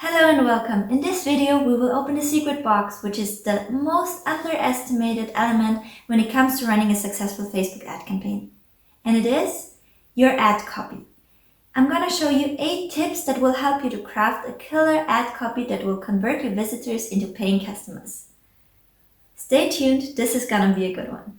Hello and welcome. In this video, we will open the secret box, which is the most underestimated element when it comes to running a successful Facebook ad campaign. And it is your ad copy. I'm going to show you 8 tips that will help you to craft a killer ad copy that will convert your visitors into paying customers. Stay tuned, this is going to be a good one.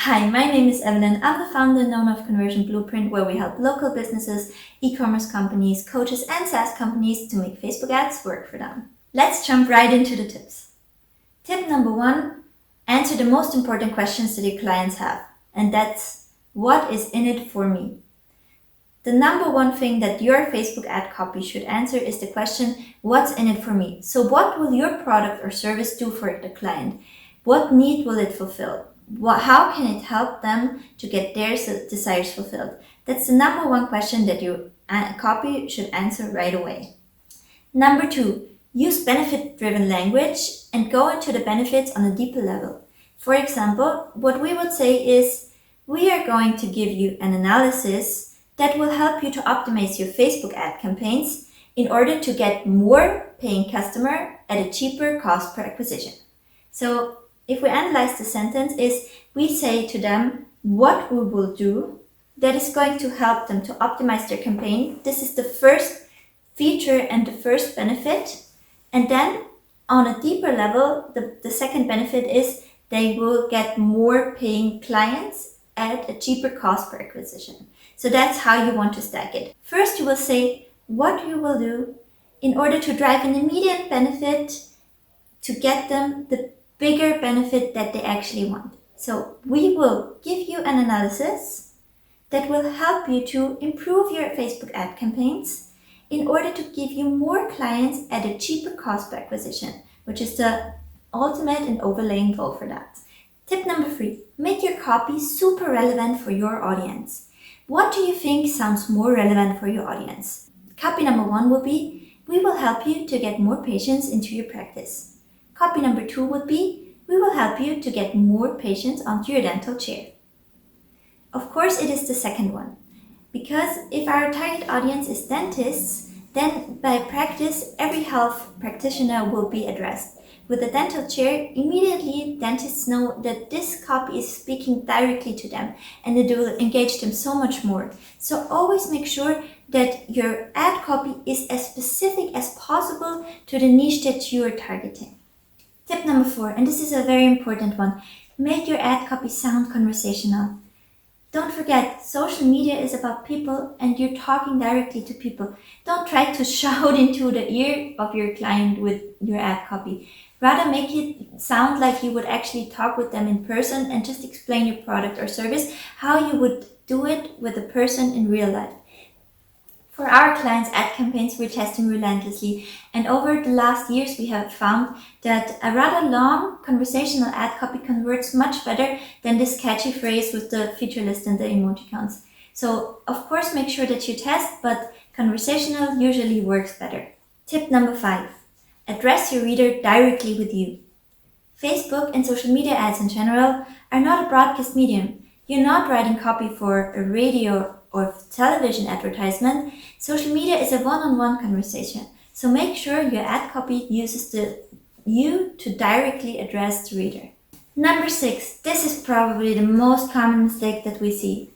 Hi, my name is Evelyn. I'm the founder and owner of Conversion Blueprint, where we help local businesses, e-commerce companies, coaches, and SaaS companies to make Facebook ads work for them. Let's jump right into the tips. Tip number 1, answer the most important questions that your clients have. And that's, what is in it for me? The number one thing that your Facebook ad copy should answer is the question, what's in it for me? So what will your product or service do for the client? What need will it fulfill? How can it help them to get their desires fulfilled? That's the number one question that your copy should answer right away. Number 2, use benefit-driven language and go into the benefits on a deeper level. For example, what we would say is, we are going to give you an analysis that will help you to optimize your Facebook ad campaigns in order to get more paying customer at a cheaper cost per acquisition. So if we analyze the sentence is, we say to them what we will do that is going to help them to optimize their campaign. This is the first feature and the first benefit. And then on a deeper level, the second benefit is they will get more paying clients at a cheaper cost per acquisition. So that's how you want to stack it. First, you will say what you will do in order to drive an immediate benefit to get them the bigger benefit that they actually want. So we will give you an analysis that will help you to improve your Facebook ad campaigns in order to give you more clients at a cheaper cost per acquisition, which is the ultimate and overlaying goal for that. Tip number 3, make your copy super relevant for your audience. What do you think sounds more relevant for your audience? Copy number 1 will be, we will help you to get more patients into your practice. Copy number 2 would be, we will help you to get more patients onto your dental chair. Of course, it is the second one, because if our target audience is dentists, then by practice, every health practitioner will be addressed. With the dental chair, immediately dentists know that this copy is speaking directly to them and it will engage them so much more. So always make sure that your ad copy is as specific as possible to the niche that you are targeting. Tip number 4, and this is a very important one, make your ad copy sound conversational. Don't forget, social media is about people and you're talking directly to people. Don't try to shout into the ear of your client with your ad copy. Rather make it sound like you would actually talk with them in person and just explain your product or service, how you would do it with a person in real life. For our clients' ad campaigns, we're testing relentlessly, and over the last years we have found that a rather long conversational ad copy converts much better than this catchy phrase with the feature list and the emoticons. So of course make sure that you test, but conversational usually works better. Tip number 5, address your reader directly with you. Facebook and social media ads in general are not a broadcast medium. You're not writing copy for a radio or television advertisement. Social media is a one-on-one conversation. So make sure your ad copy uses you to directly address the reader. Number 6, this is probably the most common mistake that we see.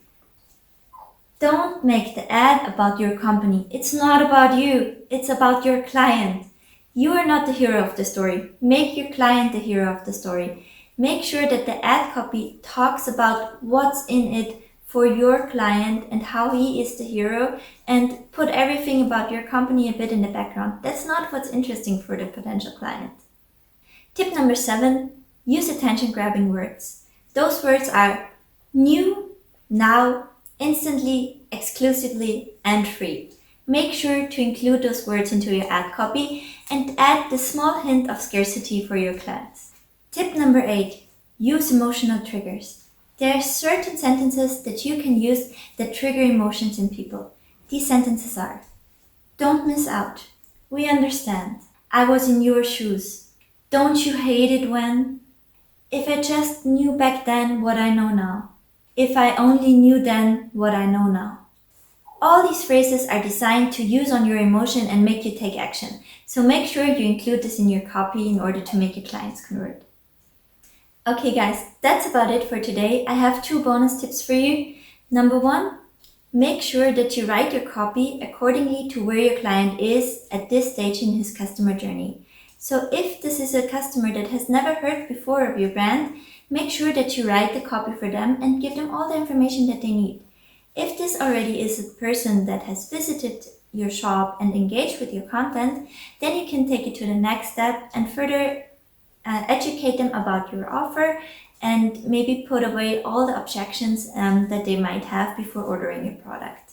Don't make the ad about your company. It's not about you. It's about your client. You are not the hero of the story. Make your client the hero of the story. Make sure that the ad copy talks about what's in it for your client and how he is the hero, and put everything about your company a bit in the background. That's not what's interesting for the potential client. Tip number 7, use attention-grabbing words. Those words are new, now, instantly, exclusively, and free. Make sure to include those words into your ad copy and add the small hint of scarcity for your clients. Tip number 8, use emotional triggers. There are certain sentences that you can use that trigger emotions in people. These sentences are, don't miss out. We understand. I was in your shoes. Don't you hate it when? If I just knew back then what I know now. If I only knew then what I know now. All these phrases are designed to use on your emotion and make you take action. So make sure you include this in your copy in order to make your clients convert. Okay guys, that's about it for today. I have 2 bonus tips for you. Number 1, make sure that you write your copy accordingly to where your client is at this stage in his customer journey. So if this is a customer that has never heard before of your brand, make sure that you write the copy for them and give them all the information that they need. If this already is a person that has visited your shop and engaged with your content, then you can take it to the next step and further educate them about your offer and maybe put away all the objections that they might have before ordering your product.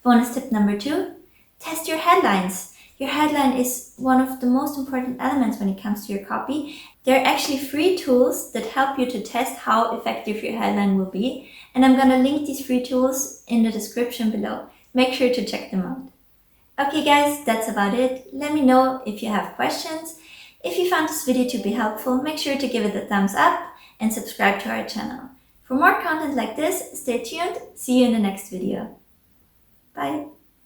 Bonus tip number 2, test your headlines. Your headline is one of the most important elements when it comes to your copy. There are actually free tools that help you to test how effective your headline will be, and I'm going to link these free tools in the description below. Make sure to check them out. Okay guys, that's about it. Let me know if you have questions. If you found this video to be helpful, make sure to give it a thumbs up and subscribe to our channel. For more content like this, stay tuned. See you in the next video. Bye.